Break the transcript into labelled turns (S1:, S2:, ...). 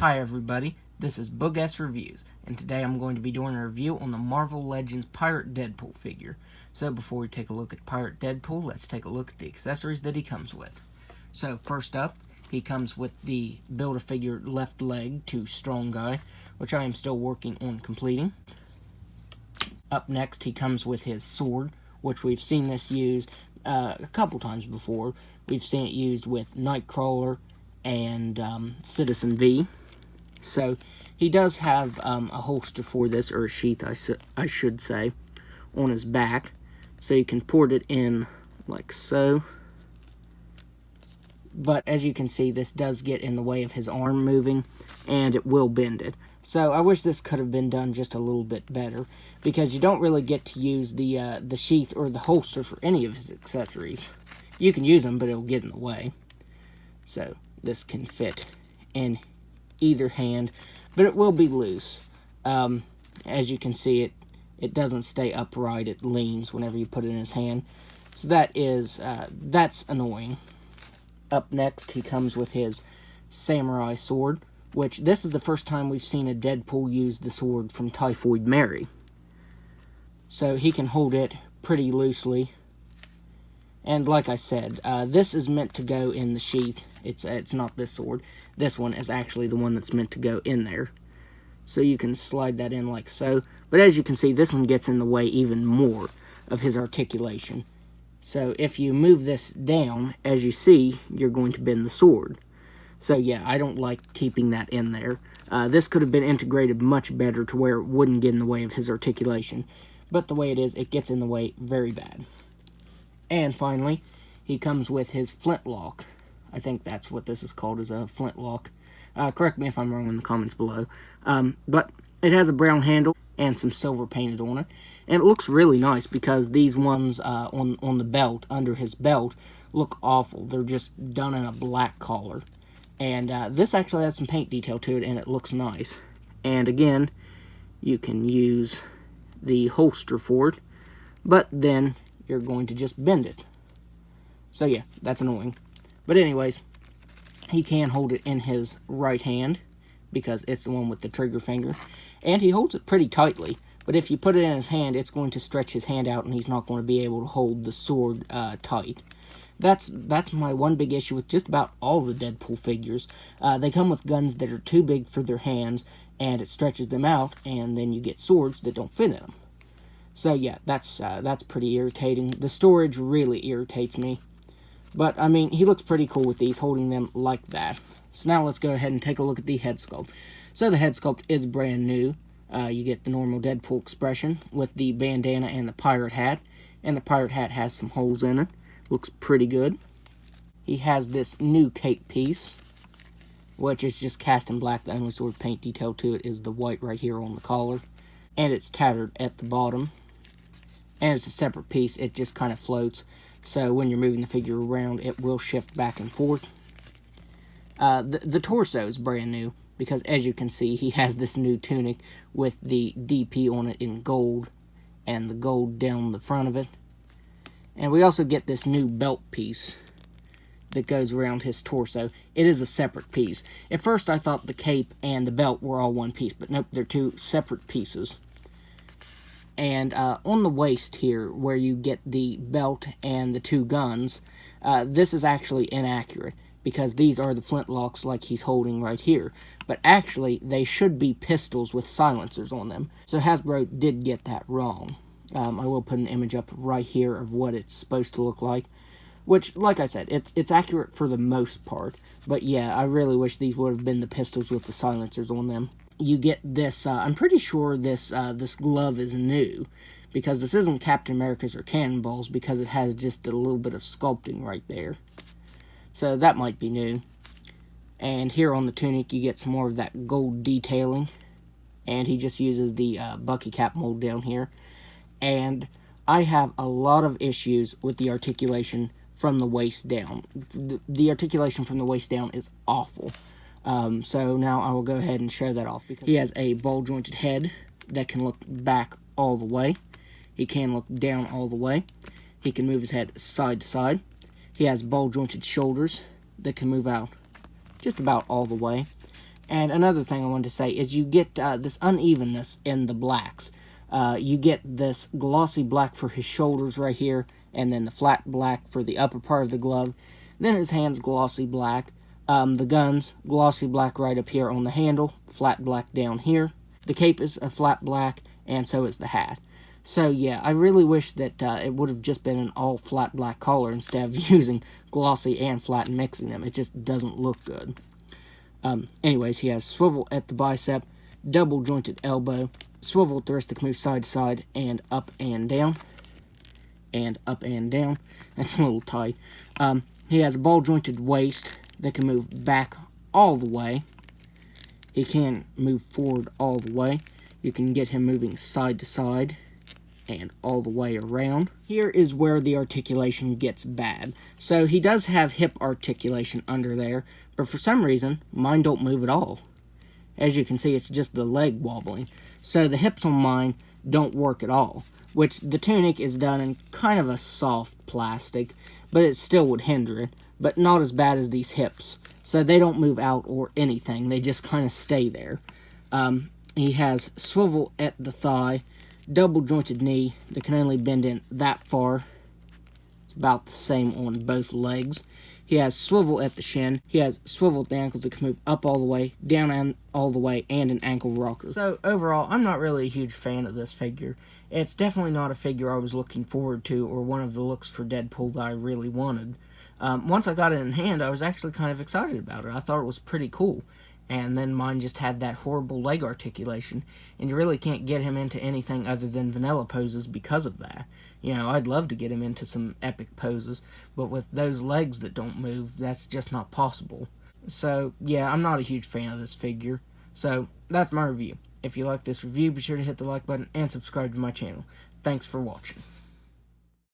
S1: Hi everybody, this is Boog S Reviews, and today I'm going to be doing a review on the Marvel Legends Pirate Deadpool figure. So before we take a look at Pirate Deadpool, let's take a look at the accessories that he comes with. So first up, he comes with the Build-A-Figure left leg to Strong Guy, which I am still working on completing. Up next, he comes with his sword, which we've seen this used a couple times before. We've seen it used with Nightcrawler and Citizen V. So he does have a holster for this, or a sheath I should say, on his back. So you can port it in like so. But as you can see, this does get in the way of his arm moving, and it will bend it. So I wish this could have been done just a little bit better, because you don't really get to use the sheath or the holster for any of his accessories. You can use them, but it'll get in the way. So this can fit in either hand, but it will be loose. As you can see, it doesn't stay upright. It leans whenever you put it in his hand. So that's annoying. Up next, he comes with his samurai sword, which this is the first time we've seen a Deadpool use the sword from Typhoid Mary. So he can hold it pretty loosely. And like I said, this is meant to go in the sheath. It's not this sword. This one is actually the one that's meant to go in there. So you can slide that in like so. But as you can see, this one gets in the way even more of his articulation. So if you move this down, as you see, you're going to bend the sword. So yeah, I don't like keeping that in there. This could have been integrated much better to where it wouldn't get in the way of his articulation. But the way it is, it gets in the way very bad. And finally, he comes with his flintlock. I think that's what this is called, is a flintlock. Correct me if I'm wrong in the comments below. But it has a brown handle and some silver painted on it. And it looks really nice because these ones on the belt, under his belt, look awful. They're just done in a black collar. And this actually has some paint detail to it, and it looks nice. And again, you can use the holster for it, but then you're going to just bend it. So yeah, that's annoying. But anyways, he can hold it in his right hand because it's the one with the trigger finger. And he holds it pretty tightly. But if you put it in his hand, it's going to stretch his hand out and he's not going to be able to hold the sword tight. That's my one big issue with just about all the Deadpool figures. They come with guns that are too big for their hands, and it stretches them out, and then you get swords that don't fit in them. So yeah, that's pretty irritating. The storage really irritates me. But, I mean, he looks pretty cool with these, holding them like that. So now let's go ahead and take a look at the head sculpt. So the head sculpt is brand new. You get the normal Deadpool expression with the bandana and the pirate hat. And the pirate hat has some holes in it. Looks pretty good. He has this new cape piece, which is just cast in black. The only sort of paint detail to it is the white right here on the collar. And it's tattered at the bottom. And it's a separate piece. It just kind of floats. So when you're moving the figure around, it will shift back and forth. The torso is brand new, because as you can see, he has this new tunic with the DP on it in gold, and the gold down the front of it. And we also get this new belt piece that goes around his torso. It is a separate piece. At first I thought the cape and the belt were all one piece, but nope, they're two separate pieces. And on the waist here, where you get the belt and the two guns, this is actually inaccurate, because these are the flintlocks like he's holding right here. But actually, they should be pistols with silencers on them. So Hasbro did get that wrong. I will put an image up right here of what it's supposed to look like. Which, like I said, it's accurate for the most part. But yeah, I really wish these would have been the pistols with the silencers on them. You get this, I'm pretty sure this glove is new, because this isn't Captain America's or Cannonball's, because it has just a little bit of sculpting right there. So that might be new. And here on the tunic, you get some more of that gold detailing. And he just uses the Bucky cap mold down here. And I have a lot of issues with the articulation from the waist down. The articulation from the waist down is awful. So now I will go ahead and show that off. Because he has a ball-jointed head that can look back all the way. He can look down all the way. He can move his head side to side. He has ball-jointed shoulders that can move out just about all the way. And another thing I wanted to say is you get this unevenness in the blacks. You get this glossy black for his shoulders right here, and then the flat black for the upper part of the glove. Then his hands glossy black. The guns, glossy black right up here on the handle, flat black down here. The cape is a flat black, and so is the hat. So yeah, I really wish that it would have just been an all flat black collar instead of using glossy and flat and mixing them. It just doesn't look good. Anyways, he has swivel at the bicep, double jointed elbow, swivel at the wrist that can move side to side, and up and down. And up and down. That's a little tight. He has a ball jointed waist that can move back all the way. He can move forward all the way. You can get him moving side to side and all the way around. Here is where the articulation gets bad. So he does have hip articulation under there, but for some reason, mine don't move at all. As you can see, it's just the leg wobbling. So the hips on mine don't work at all, which the tunic is done in kind of a soft plastic, but it still would hinder it, but not as bad as these hips. So they don't move out or anything, they just kind of stay there. He has swivel at the thigh, double jointed knee that can only bend in that far. It's about the same on both legs. He has swivel at the shin. He has swivel at the ankle that can move up all the way, down and all the way, and an ankle rocker. So overall, I'm not really a huge fan of this figure. It's definitely not a figure I was looking forward to, or one of the looks for Deadpool that I really wanted. Once I got it in hand, I was actually kind of excited about it. I thought it was pretty cool. And then mine just had that horrible leg articulation, and you really can't get him into anything other than vanilla poses because of that. You know, I'd love to get him into some epic poses, but with those legs that don't move, that's just not possible. So, yeah, I'm not a huge fan of this figure. So, that's my review. If you like this review, be sure to hit the like button and subscribe to my channel. Thanks for watching.